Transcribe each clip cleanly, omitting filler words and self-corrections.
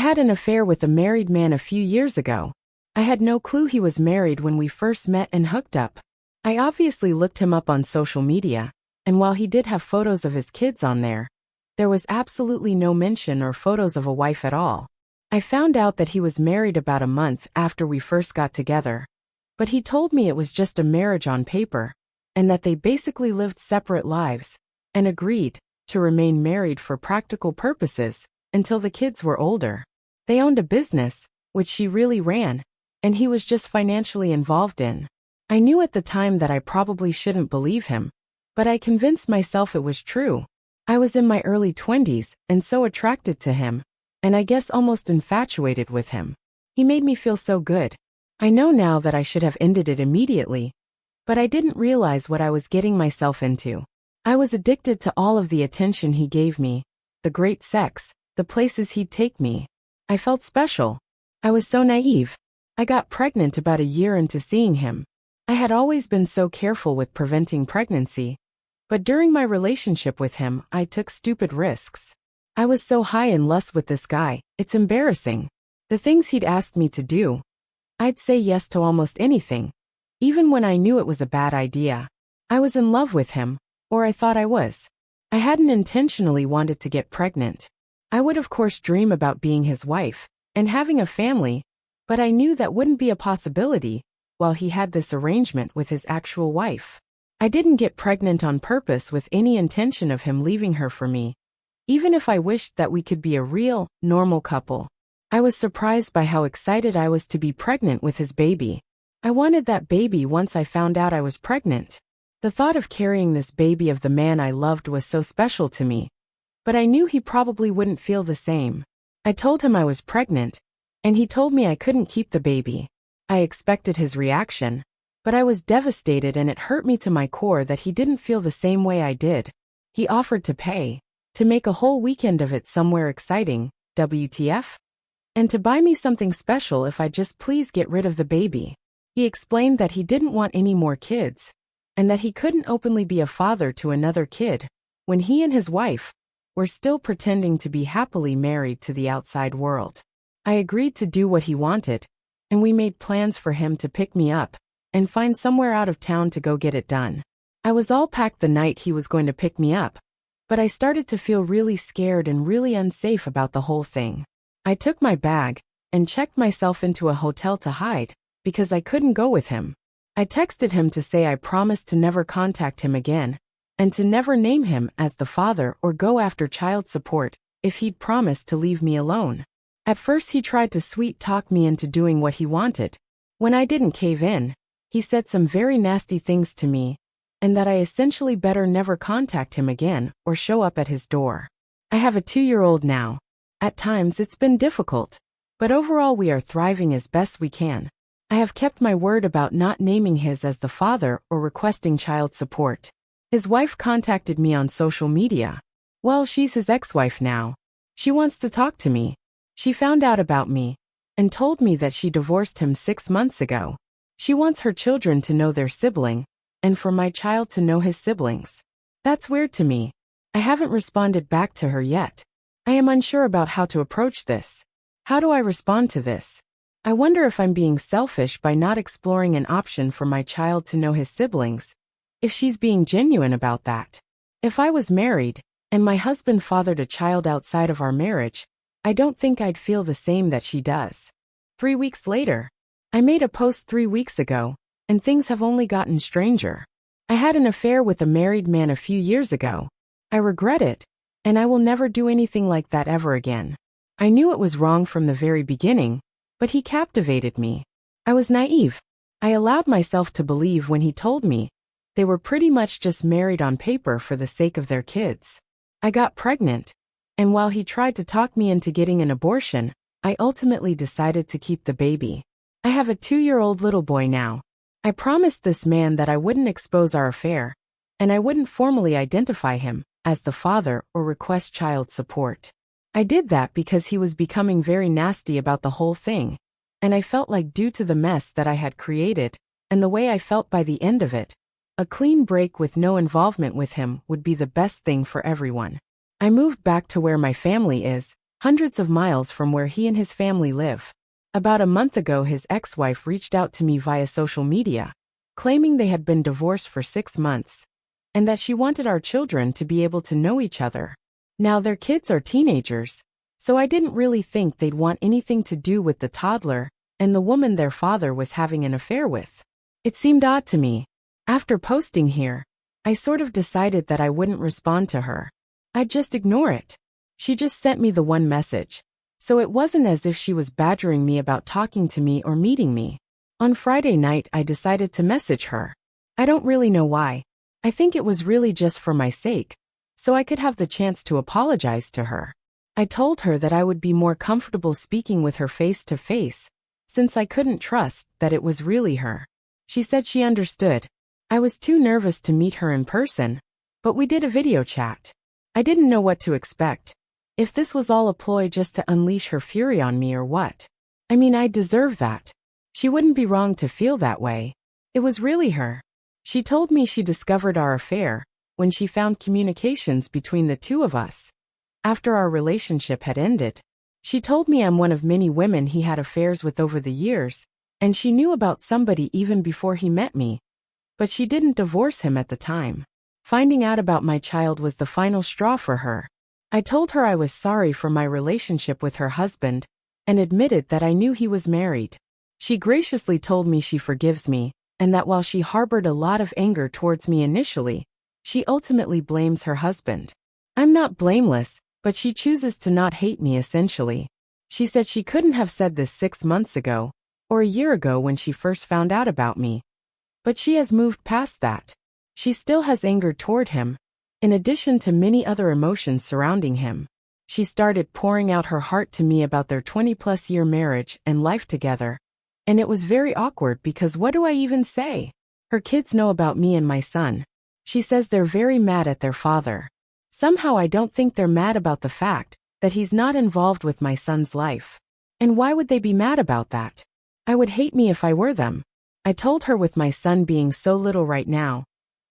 had an affair with a married man a few years ago. I had no clue he was married when we first met and hooked up. I obviously looked him up on social media, and while he did have photos of his kids on there was absolutely no mention or photos of a wife at all. I found out that he was married about a month after we first got together, but he told me it was just a marriage on paper, and that they basically lived separate lives, and agreed to remain married for practical purposes until the kids were older. They owned a business, which she really ran, and he was just financially involved in. I knew at the time that I probably shouldn't believe him, but I convinced myself it was true. I was in my early 20s and so attracted to him, and I guess almost infatuated with him. He made me feel so good. I know now that I should have ended it immediately, but I didn't realize what I was getting myself into. I was addicted to all of the attention he gave me, the great sex, the places he'd take me. I felt special. I was so naive. I got pregnant about a year into seeing him. I had always been so careful with preventing pregnancy, but during my relationship with him, I took stupid risks. I was so high in lust with this guy, it's embarrassing. The things he'd asked me to do, I'd say yes to almost anything, even when I knew it was a bad idea. I was in love with him, or I thought I was. I hadn't intentionally wanted to get pregnant. I would of course dream about being his wife and having a family, but I knew that wouldn't be a possibility while he had this arrangement with his actual wife. I didn't get pregnant on purpose with any intention of him leaving her for me, even if I wished that we could be a real, normal couple. I was surprised by how excited I was to be pregnant with his baby. I wanted that baby once I found out I was pregnant. The thought of carrying this baby of the man I loved was so special to me, but I knew he probably wouldn't feel the same. I told him I was pregnant, and he told me I couldn't keep the baby. I expected his reaction, but I was devastated, and it hurt me to my core that he didn't feel the same way I did. He offered to pay, to make a whole weekend of it somewhere exciting, WTF? And to buy me something special if I'd just please get rid of the baby. He explained that he didn't want any more kids, and that he couldn't openly be a father to another kid when he and his wife were still pretending to be happily married to the outside world. I agreed to do what he wanted, and we made plans for him to pick me up and find somewhere out of town to go get it done. I was all packed the night he was going to pick me up, but I started to feel really scared and really unsafe about the whole thing. I took my bag and checked myself into a hotel to hide because I couldn't go with him. I texted him to say I promised to never contact him again and to never name him as the father or go after child support if he'd promised to leave me alone. At first he tried to sweet talk me into doing what he wanted. When I didn't cave in, he said some very nasty things to me, and that I essentially better never contact him again or show up at his door. I have a 2-year-old now. At times it's been difficult, but overall we are thriving as best we can. I have kept my word about not naming his as the father or requesting child support. His wife contacted me on social media. Well, she's his ex-wife now. She wants to talk to me. She found out about me and told me that she divorced him 6 months ago. She wants her children to know their sibling, and for my child to know his siblings. That's weird to me. I haven't responded back to her yet. I am unsure about how to approach this. How do I respond to this? I wonder if I'm being selfish by not exploring an option for my child to know his siblings, if she's being genuine about that. If I was married, and my husband fathered a child outside of our marriage, I don't think I'd feel the same that she does. 3 weeks later. I made a post 3 weeks ago, and things have only gotten stranger. I had an affair with a married man a few years ago. I regret it, and I will never do anything like that ever again. I knew it was wrong from the very beginning, but he captivated me. I was naive. I allowed myself to believe when he told me they were pretty much just married on paper for the sake of their kids. I got pregnant, and while he tried to talk me into getting an abortion, I ultimately decided to keep the baby. I have a 2-year-old little boy now. I promised this man that I wouldn't expose our affair, and I wouldn't formally identify him as the father or request child support. I did that because he was becoming very nasty about the whole thing, and I felt like due to the mess that I had created, and the way I felt by the end of it, a clean break with no involvement with him would be the best thing for everyone. I moved back to where my family is, hundreds of miles from where he and his family live. About a month ago, his ex-wife reached out to me via social media, claiming they had been divorced for 6 months, and that she wanted our children to be able to know each other. Now their kids are teenagers, so I didn't really think they'd want anything to do with the toddler and the woman their father was having an affair with. It seemed odd to me. After posting here, I sort of decided that I wouldn't respond to her. I'd just ignore it. She just sent me the one message, so it wasn't as if she was badgering me about talking to me or meeting me. On Friday night, I decided to message her. I don't really know why. I think it was really just for my sake, so I could have the chance to apologize to her. I told her that I would be more comfortable speaking with her face to face, since I couldn't trust that it was really her. She said she understood. I was too nervous to meet her in person, but we did a video chat. I didn't know what to expect. If this was all a ploy just to unleash her fury on me or what. I mean, I deserve that. She wouldn't be wrong to feel that way. It was really her. She told me she discovered our affair when she found communications between the two of us after our relationship had ended. She told me I'm one of many women he had affairs with over the years, and she knew about somebody even before he met me. But she didn't divorce him at the time. Finding out about my child was the final straw for her. I told her I was sorry for my relationship with her husband and admitted that I knew he was married. She graciously told me she forgives me, and that while she harbored a lot of anger towards me initially, she ultimately blames her husband. I'm not blameless, but she chooses to not hate me essentially. She said she couldn't have said this 6 months ago, or a year ago when she first found out about me. But she has moved past that. She still has anger toward him, in addition to many other emotions surrounding him. She started pouring out her heart to me about their 20-plus year marriage and life together. And it was very awkward because what do I even say? Her kids know about me and my son. She says they're very mad at their father. Somehow I don't think they're mad about the fact that he's not involved with my son's life. And why would they be mad about that? I would hate me if I were them. I told her with my son being so little right now,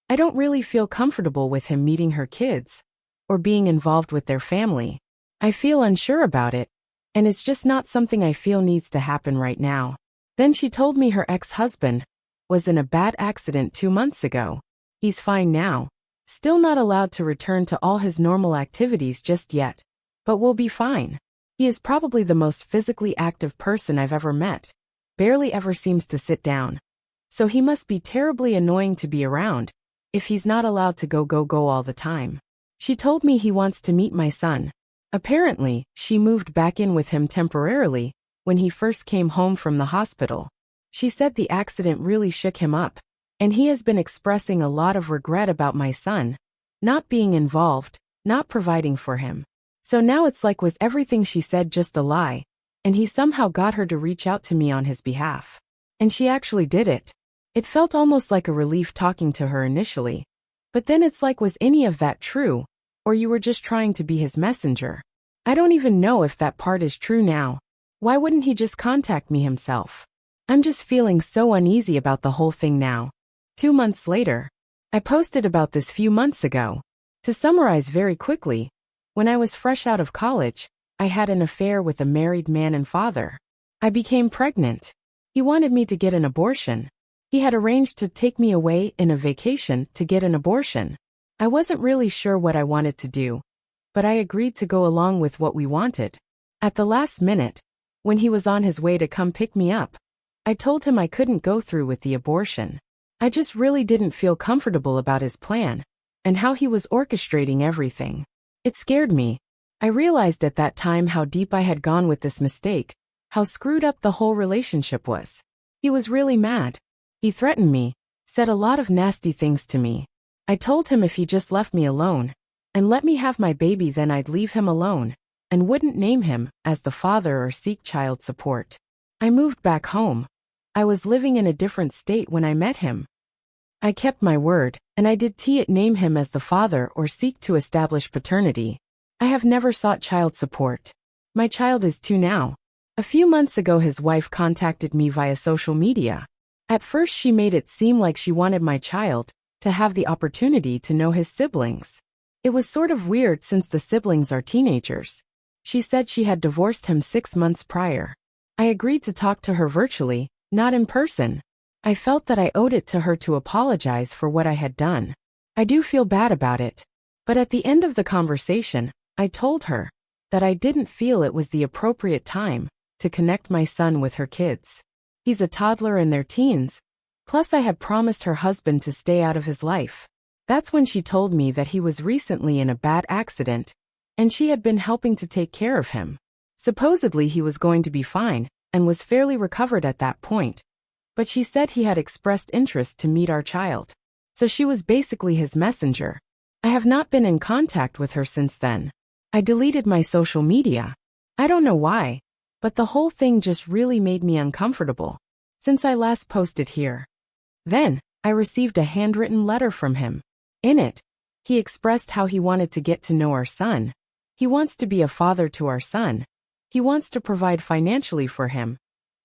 I don't really feel comfortable with him meeting her kids or being involved with their family. I feel unsure about it, and it's just not something I feel needs to happen right now. Then she told me her ex-husband was in a bad accident 2 months ago. He's fine now, still not allowed to return to all his normal activities just yet, but will be fine. He is probably the most physically active person I've ever met, barely ever seems to sit down. So he must be terribly annoying to be around, if he's not allowed to go all the time. She told me he wants to meet my son. Apparently, she moved back in with him temporarily when he first came home from the hospital. She said the accident really shook him up, and he has been expressing a lot of regret about my son not being involved, not providing for him. So now it's like, was everything she said just a lie, and he somehow got her to reach out to me on his behalf. And she actually did it. It felt almost like a relief talking to her initially. But then it's like, was any of that true? Or you were just trying to be his messenger? I don't even know if that part is true now. Why wouldn't he just contact me himself? I'm just feeling so uneasy about the whole thing now. 2 months later. I posted about this few months ago. To summarize very quickly, when I was fresh out of college, I had an affair with a married man and father. I became pregnant. He wanted me to get an abortion. He had arranged to take me away in a vacation to get an abortion. I wasn't really sure what I wanted to do, but I agreed to go along with what we wanted. At the last minute, when he was on his way to come pick me up, I told him I couldn't go through with the abortion. I just really didn't feel comfortable about his plan and how he was orchestrating everything. It scared me. I realized at that time how deep I had gone with this mistake, how screwed up the whole relationship was. He was really mad. He threatened me, said a lot of nasty things to me. I told him if he just left me alone and let me have my baby, then I'd leave him alone and wouldn't name him as the father or seek child support. I moved back home. I was living in a different state when I met him. I kept my word, and I did name him as the father or seek to establish paternity. I have never sought child support. My child is 2 now. A few months ago, his wife contacted me via social media. At first, she made it seem like she wanted my child to have the opportunity to know his siblings. It was sort of weird since the siblings are teenagers. She said she had divorced him 6 months prior. I agreed to talk to her virtually, not in person. I felt that I owed it to her to apologize for what I had done. I do feel bad about it. But at the end of the conversation, I told her that I didn't feel it was the appropriate time to connect my son with her kids. He's a toddler in their teens. Plus I had promised her husband to stay out of his life. That's when she told me that he was recently in a bad accident, and she had been helping to take care of him. Supposedly he was going to be fine, and was fairly recovered at that point. But she said he had expressed interest to meet our child. So she was basically his messenger. I have not been in contact with her since then. I deleted my social media. I don't know why, but the whole thing just really made me uncomfortable since I last posted here. Then, I received a handwritten letter from him. In it, he expressed how he wanted to get to know our son. He wants to be a father to our son. He wants to provide financially for him.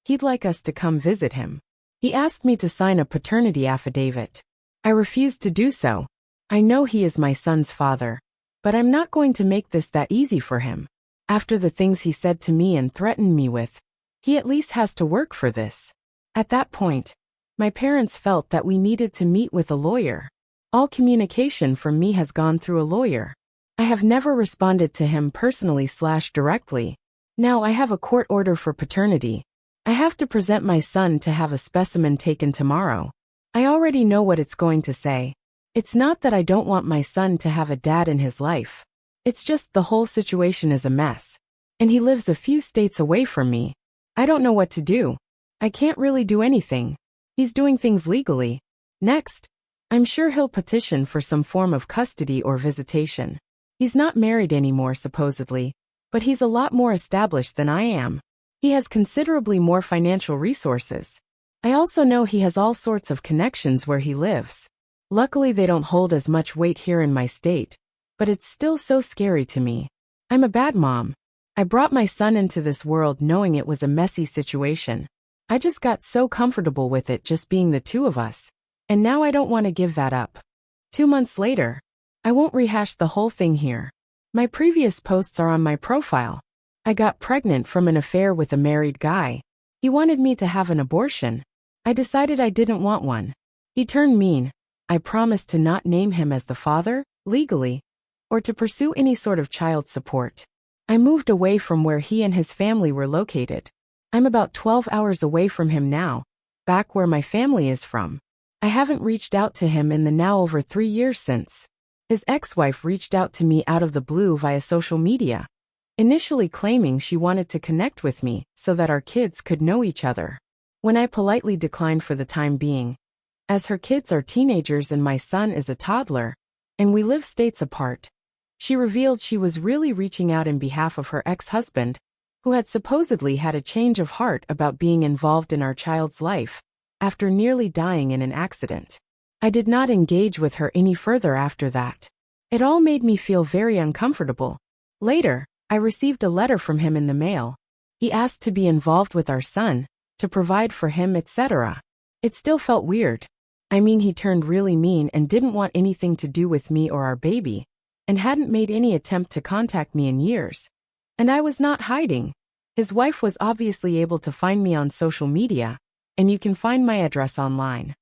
He'd like us to come visit him. He asked me to sign a paternity affidavit. I refused to do so. I know he is my son's father, but I'm not going to make this that easy for him. After the things he said to me and threatened me with, he at least has to work for this. At that point, my parents felt that we needed to meet with a lawyer. All communication from me has gone through a lawyer. I have never responded to him personally/directly. Now I have a court order for paternity. I have to present my son to have a specimen taken tomorrow. I already know what it's going to say. It's not that I don't want my son to have a dad in his life. It's just the whole situation is a mess. And he lives a few states away from me. I don't know what to do. I can't really do anything. He's doing things legally. Next, I'm sure he'll petition for some form of custody or visitation. He's not married anymore supposedly, but he's a lot more established than I am. He has considerably more financial resources. I also know he has all sorts of connections where he lives. Luckily they don't hold as much weight here in my state, but it's still so scary to me. I'm a bad mom. I brought my son into this world knowing it was a messy situation. I just got so comfortable with it just being the two of us. And now I don't want to give that up. 2 months later, I won't rehash the whole thing here. My previous posts are on my profile. I got pregnant from an affair with a married guy. He wanted me to have an abortion. I decided I didn't want one. He turned mean. I promised to not name him as the father, legally, or to pursue any sort of child support. I moved away from where he and his family were located. I'm about 12 hours away from him now, back where my family is from. I haven't reached out to him in the now over 3 years since. His ex-wife reached out to me out of the blue via social media, initially claiming she wanted to connect with me so that our kids could know each other. When I politely declined for the time being, as her kids are teenagers and my son is a toddler, and we live states apart, she revealed she was really reaching out in behalf of her ex-husband, who had supposedly had a change of heart about being involved in our child's life, after nearly dying in an accident. I did not engage with her any further after that. It all made me feel very uncomfortable. Later, I received a letter from him in the mail. He asked to be involved with our son, to provide for him, etc. It still felt weird. I mean, he turned really mean and didn't want anything to do with me or our baby, and hadn't made any attempt to contact me in years. And I was not hiding. His wife was obviously able to find me on social media, and you can find my address online.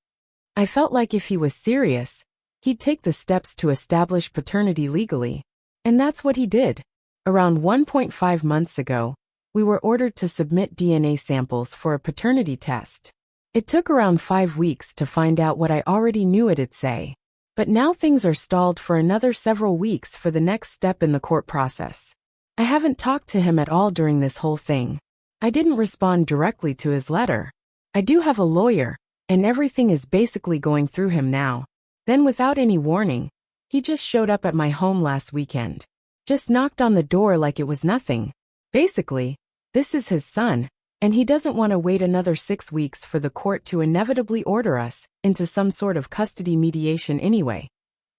I felt like if he was serious, he'd take the steps to establish paternity legally. And that's what he did. Around 1.5 months ago, we were ordered to submit DNA samples for a paternity test. It took around 5 weeks to find out what I already knew it'd say. But now things are stalled for another several weeks for the next step in the court process. I haven't talked to him at all during this whole thing. I didn't respond directly to his letter. I do have a lawyer, and everything is basically going through him now. Then without any warning, he just showed up at my home last weekend. Just knocked on the door like it was nothing. Basically, this is his son, and he doesn't want to wait another 6 weeks for the court to inevitably order us into some sort of custody mediation anyway.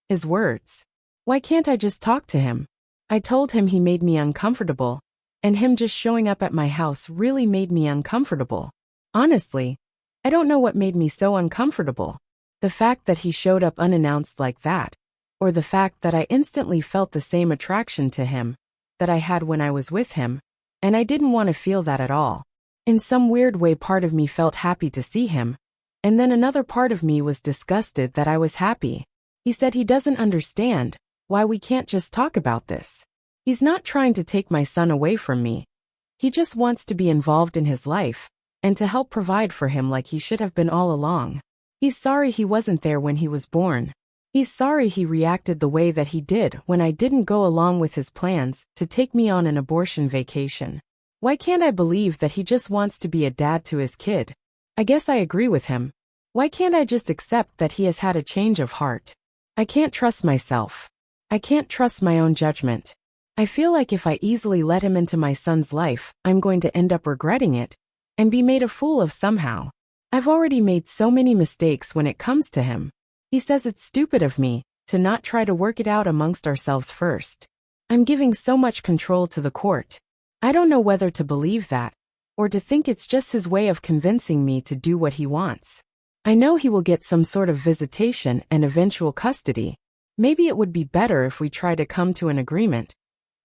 His words. Why can't I just talk to him? I told him he made me uncomfortable, and him just showing up at my house really made me uncomfortable. Honestly, I don't know what made me so uncomfortable. The fact that he showed up unannounced like that, or the fact that I instantly felt the same attraction to him. that I had when I was with him, and I didn't want to feel that at all. In some weird way, part of me felt happy to see him, and then another part of me was disgusted that I was happy. He said he doesn't understand why we can't just talk about this. He's not trying to take my son away from me. He just wants to be involved in his life and to help provide for him like he should have been all along. He's sorry he wasn't there when he was born. He's sorry he reacted the way that he did when I didn't go along with his plans to take me on an abortion vacation. Why can't I believe that he just wants to be a dad to his kid? I guess I agree with him. Why can't I just accept that he has had a change of heart? I can't trust myself. I can't trust my own judgment. I feel like if I easily let him into my son's life, I'm going to end up regretting it and be made a fool of somehow. I've already made so many mistakes when it comes to him. He says it's stupid of me to not try to work it out amongst ourselves first. I'm giving so much control to the court. I don't know whether to believe that or to think it's just his way of convincing me to do what he wants. I know he will get some sort of visitation and eventual custody. Maybe it would be better if we try to come to an agreement.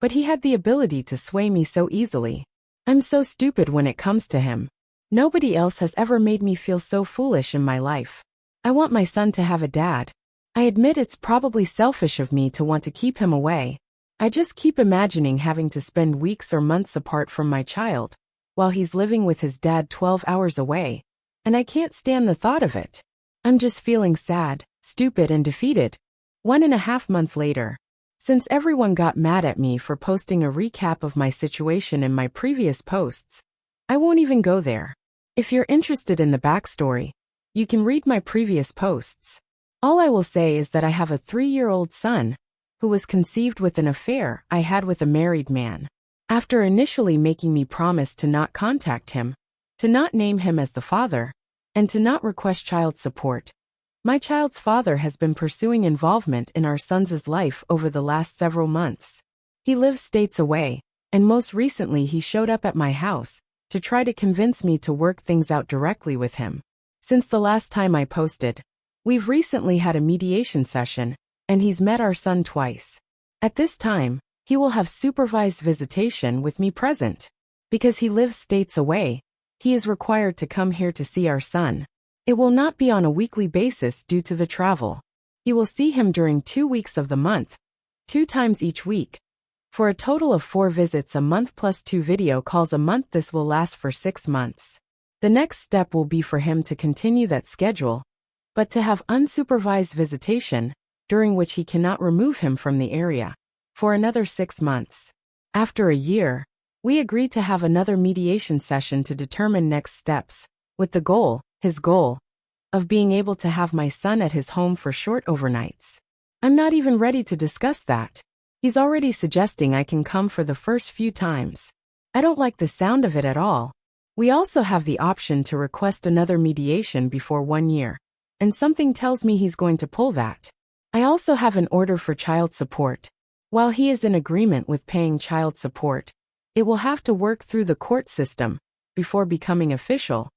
But he had the ability to sway me so easily. I'm so stupid when it comes to him. Nobody else has ever made me feel so foolish in my life. I want my son to have a dad. I admit it's probably selfish of me to want to keep him away. I just keep imagining having to spend weeks or months apart from my child, while he's living with his dad 12 hours away, and I can't stand the thought of it. I'm just feeling sad, stupid, and defeated. 1.5 months later. Since everyone got mad at me for posting a recap of my situation in my previous posts, I won't even go there. If you're interested in the backstory, you can read my previous posts. All I will say is that I have a 3-year-old son who was conceived with an affair I had with a married man. After initially making me promise to not contact him, to not name him as the father, and to not request child support, my child's father has been pursuing involvement in our son's life over the last several months. He lives states away, and most recently he showed up at my house to try to convince me to work things out directly with him. Since the last time I posted, we've recently had a mediation session, and he's met our son twice. At this time, he will have supervised visitation with me present. Because he lives states away, he is required to come here to see our son. It will not be on a weekly basis due to the travel. He will see him during 2 weeks of the month, 2 times each week, for a total of 4 visits a month plus 2 video calls a month. This will last for 6 months. The next step will be for him to continue that schedule, but to have unsupervised visitation, during which he cannot remove him from the area, for another 6 months. After a year, we agreed to have another mediation session to determine next steps, with the goal, his goal, of being able to have my son at his home for short overnights. I'm not even ready to discuss that. He's already suggesting I can come for the first few times. I don't like the sound of it at all. We also have the option to request another mediation before 1 year, and something tells me he's going to pull that. I also have an order for child support. While he is in agreement with paying child support, it will have to work through the court system before becoming official,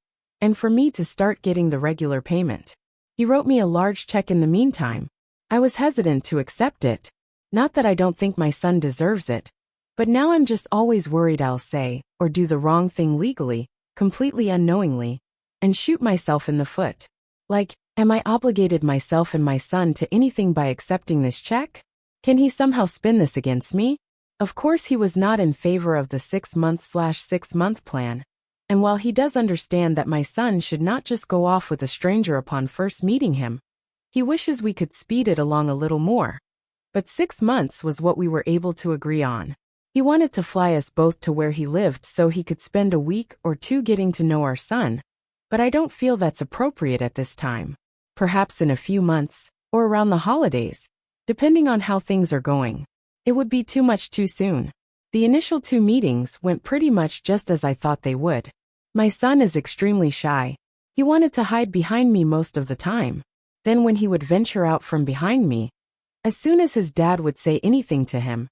and for me to start getting the regular payment. He wrote me a large check in the meantime. I was hesitant to accept it. Not that I don't think my son deserves it, but now I'm just always worried I'll say or do the wrong thing legally, completely unknowingly, and shoot myself in the foot. Like, am I obligated myself and my son to anything by accepting this check? Can he somehow spin this against me? Of course he was not in favor of the 6-month/6-month plan, and while he does understand that my son should not just go off with a stranger upon first meeting him, he wishes we could speed it along a little more. But 6 months was what we were able to agree on. He wanted to fly us both to where he lived so he could spend a week or 2 getting to know our son, but I don't feel that's appropriate at this time. Perhaps in a few months, or around the holidays, depending on how things are going. It would be too much too soon. The initial 2 meetings went pretty much just as I thought they would. My son is extremely shy. He wanted to hide behind me most of the time. Then when he would venture out from behind me, as soon as his dad would say anything to him,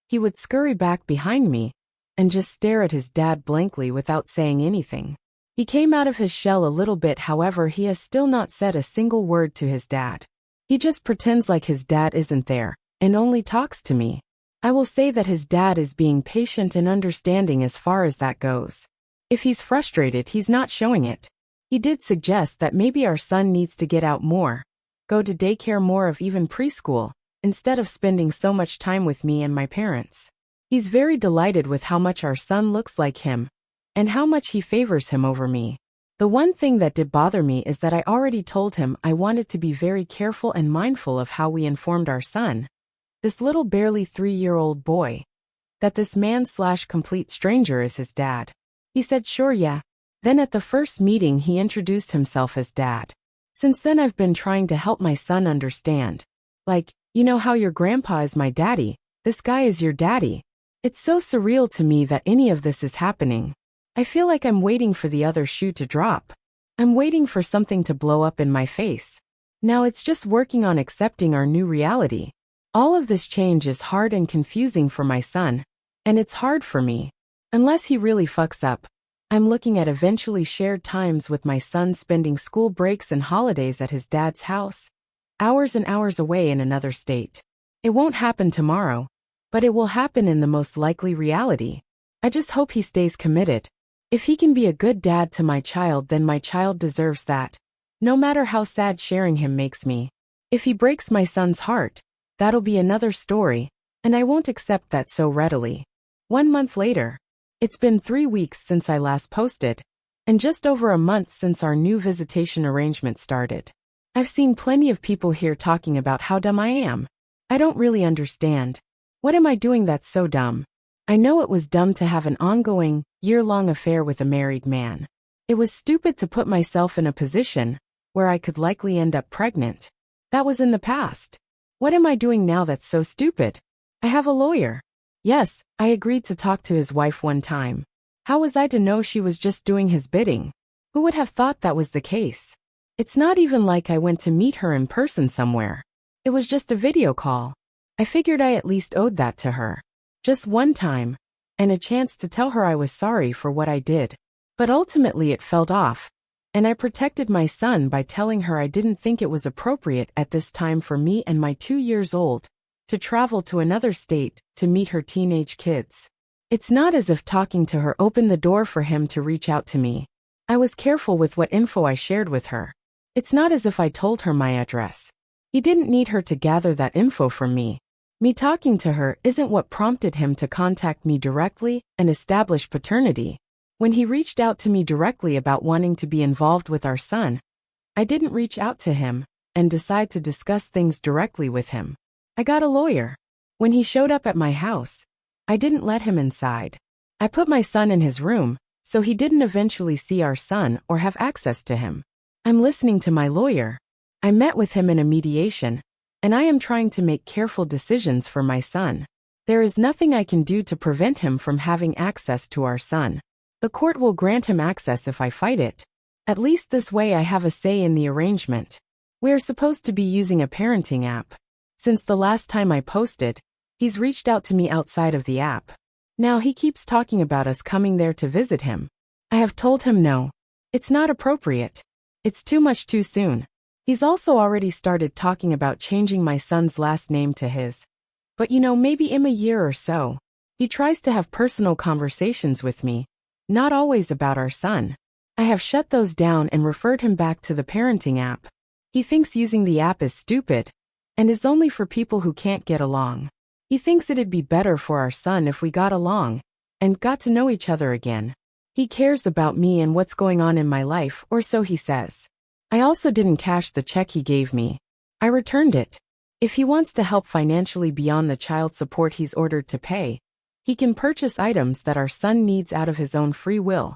he would scurry back behind me and just stare at his dad blankly without saying anything. He came out of his shell a little bit, however, he has still not said a single word to his dad. He just pretends like his dad isn't there and only talks to me. I will say that his dad is being patient and understanding as far as that goes. If he's frustrated, he's not showing it. He did suggest that maybe our son needs to get out more, go to daycare more of even preschool, instead of spending so much time with me and my parents. He's very delighted with how much our son looks like him, and how much he favors him over me. The one thing that did bother me is that I already told him I wanted to be very careful and mindful of how we informed our son, this little barely 3-year-old boy, that this man/complete stranger is his dad. He said sure, yeah. Then at the first meeting he introduced himself as dad. Since then I've been trying to help my son understand. Like, you know how your grandpa is my daddy, this guy is your daddy. It's so surreal to me that any of this is happening. I feel like I'm waiting for the other shoe to drop. I'm waiting for something to blow up in my face. Now it's just working on accepting our new reality. All of this change is hard and confusing for my son, and it's hard for me. Unless he really fucks up, I'm looking at eventually shared times with my son, spending school breaks and holidays at his dad's house, hours and hours away in another state. It won't happen tomorrow, but it will happen in the most likely reality. I just hope he stays committed. If he can be a good dad to my child, then my child deserves that, no matter how sad sharing him makes me. If he breaks my son's heart, that'll be another story, and I won't accept that so readily. 1 month later. It's been 3 weeks since I last posted, and just over a month since our new visitation arrangement started. I've seen plenty of people here talking about how dumb I am. I don't really understand. What am I doing that's so dumb? I know it was dumb to have an ongoing, year-long affair with a married man. It was stupid to put myself in a position where I could likely end up pregnant. That was in the past. What am I doing now that's so stupid? I have a lawyer. Yes, I agreed to talk to his wife one time. How was I to know she was just doing his bidding? Who would have thought that was the case? It's not even like I went to meet her in person somewhere. It was just a video call. I figured I at least owed that to her. Just one time, and a chance to tell her I was sorry for what I did. But ultimately it felt off, and I protected my son by telling her I didn't think it was appropriate at this time for me and my 2 years old to travel to another state to meet her teenage kids. It's not as if talking to her opened the door for him to reach out to me. I was careful with what info I shared with her. It's not as if I told her my address. He didn't need her to gather that info from me. Me talking to her isn't what prompted him to contact me directly and establish paternity. When he reached out to me directly about wanting to be involved with our son, I didn't reach out to him and decide to discuss things directly with him. I got a lawyer. When he showed up at my house, I didn't let him inside. I put my son in his room, so he didn't eventually see our son or have access to him. I'm listening to my lawyer. I met with him in a mediation, and I am trying to make careful decisions for my son. There is nothing I can do to prevent him from having access to our son. The court will grant him access if I fight it. At least this way I have a say in the arrangement. We are supposed to be using a parenting app. Since the last time I posted, he's reached out to me outside of the app. Now he keeps talking about us coming there to visit him. I have told him no. It's not appropriate. It's too much too soon. He's also already started talking about changing my son's last name to his. But maybe in a year or so. He tries to have personal conversations with me, not always about our son. I have shut those down and referred him back to the parenting app. He thinks using the app is stupid and is only for people who can't get along. He thinks it'd be better for our son if we got along and got to know each other again. He cares about me and what's going on in my life, or so he says. I also didn't cash the check he gave me. I returned it. If he wants to help financially beyond the child support he's ordered to pay, he can purchase items that our son needs out of his own free will.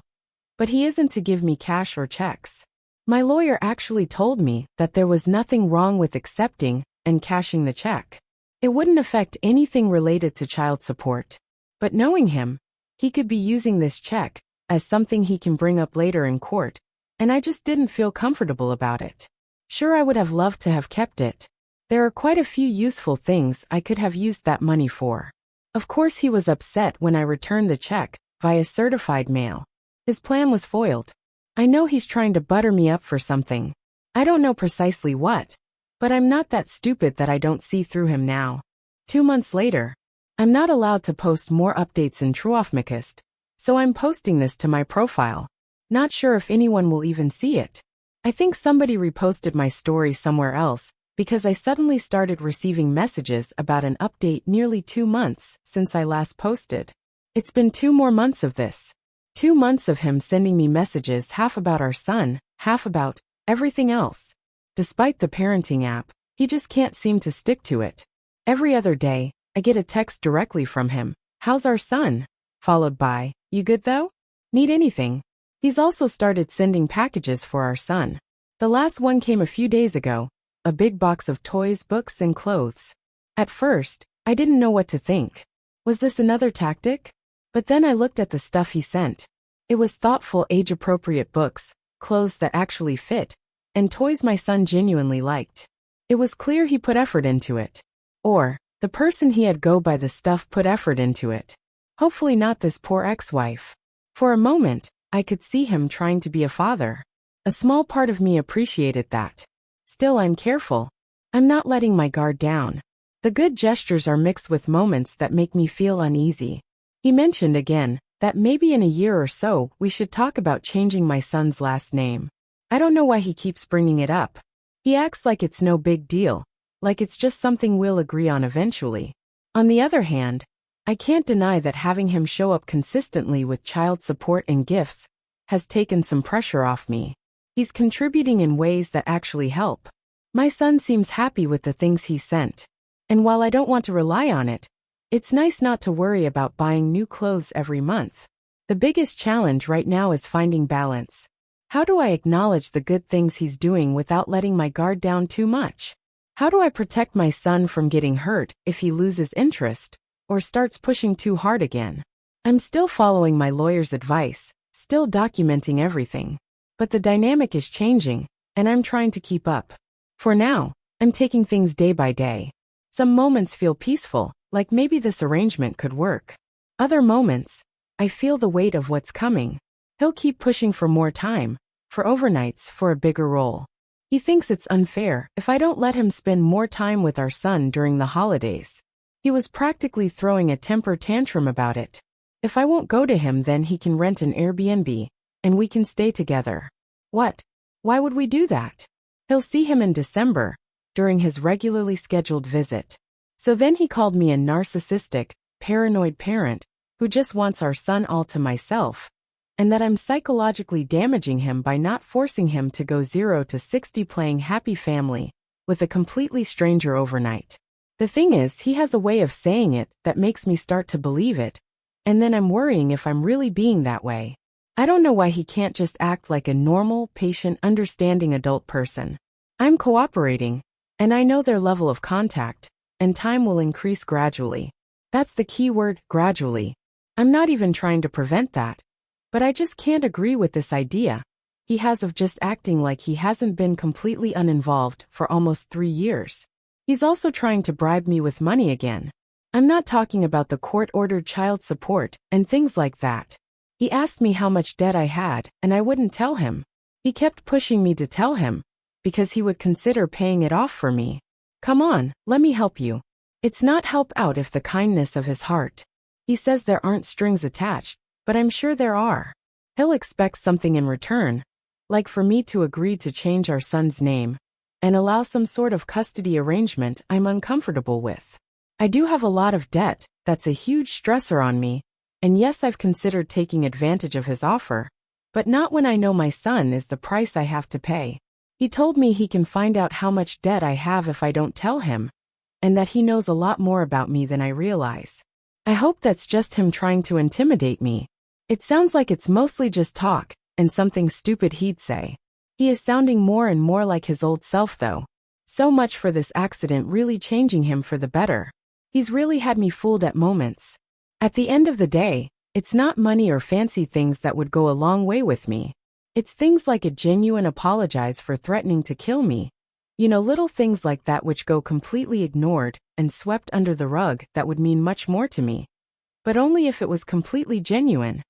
But he isn't to give me cash or checks. My lawyer actually told me that there was nothing wrong with accepting and cashing the check. It wouldn't affect anything related to child support. But knowing him, he could be using this check as something he can bring up later in court, and I just didn't feel comfortable about it. Sure, I would have loved to have kept it. There are quite a few useful things I could have used that money for. Of course he was upset when I returned the check via certified mail. His plan was foiled. I know he's trying to butter me up for something. I don't know precisely what, but I'm not that stupid that I don't see through him now. 2 months later, I'm not allowed to post more updates in Truofmicist, so I'm posting this to my profile. Not sure if anyone will even see it. I think somebody reposted my story somewhere else, because I suddenly started receiving messages about an update nearly 2 months since I last posted. It's been 2 more months of this. 2 months of him sending me messages half about our son, half about everything else. Despite the parenting app, he just can't seem to stick to it. Every other day, I get a text directly from him, "How's our son?" followed by, "You good though? Need anything?" He's also started sending packages for our son. The last one came a few days ago, a big box of toys, books, and clothes. At first, I didn't know what to think. Was this another tactic? But then I looked at the stuff he sent. It was thoughtful, age-appropriate books, clothes that actually fit, and toys my son genuinely liked. It was clear he put effort into it. Or, the person he had go buy the stuff put effort into it. Hopefully not this poor ex-wife. For a moment, I could see him trying to be a father. A small part of me appreciated that. Still, I'm careful. I'm not letting my guard down. The good gestures are mixed with moments that make me feel uneasy. He mentioned again that maybe in a year or so we should talk about changing my son's last name. I don't know why he keeps bringing it up. He acts like it's no big deal, like it's just something we'll agree on eventually. On the other hand, I can't deny that having him show up consistently with child support and gifts has taken some pressure off me. He's contributing in ways that actually help. My son seems happy with the things he sent. And while I don't want to rely on it, it's nice not to worry about buying new clothes every month. The biggest challenge right now is finding balance. How do I acknowledge the good things he's doing without letting my guard down too much? How do I protect my son from getting hurt if he loses interest or starts pushing too hard again? I'm still following my lawyer's advice, still documenting everything. But the dynamic is changing, and I'm trying to keep up. For now, I'm taking things day by day. Some moments feel peaceful, like maybe this arrangement could work. Other moments, I feel the weight of what's coming. He'll keep pushing for more time, for overnights, for a bigger role. He thinks it's unfair if I don't let him spend more time with our son during the holidays. He was practically throwing a temper tantrum about it. If I won't go to him, then he can rent an Airbnb, and we can stay together. What? Why would we do that? He'll see him in December, during his regularly scheduled visit. So then he called me a narcissistic, paranoid parent who just wants our son all to myself, and that I'm psychologically damaging him by not forcing him to go 0 to 60 playing happy family with a completely stranger overnight. The thing is, he has a way of saying it that makes me start to believe it, and then I'm worrying if I'm really being that way. I don't know why he can't just act like a normal, patient, understanding adult person. I'm cooperating, and I know their level of contact, and time will increase gradually. That's the key word, gradually. I'm not even trying to prevent that. But I just can't agree with this idea he has of just acting like he hasn't been completely uninvolved for almost 3 years. He's also trying to bribe me with money again. I'm not talking about the court-ordered child support and things like that. He asked me how much debt I had, and I wouldn't tell him. He kept pushing me to tell him, because he would consider paying it off for me. Come on, let me help you. It's not help out if the kindness of his heart. He says there aren't strings attached, but I'm sure there are. He'll expect something in return, like for me to agree to change our son's name, and allow some sort of custody arrangement I'm uncomfortable with. I do have a lot of debt, that's a huge stressor on me, and yes, I've considered taking advantage of his offer, but not when I know my son is the price I have to pay. He told me he can find out how much debt I have if I don't tell him, and that he knows a lot more about me than I realize. I hope that's just him trying to intimidate me. It sounds like it's mostly just talk, and something stupid he'd say. He is sounding more and more like his old self though. So much for this accident really changing him for the better. He's really had me fooled at moments. At the end of the day, it's not money or fancy things that would go a long way with me. It's things like a genuine apologize for threatening to kill me. You know, little things like that which go completely ignored and swept under the rug that would mean much more to me. But only if it was completely genuine.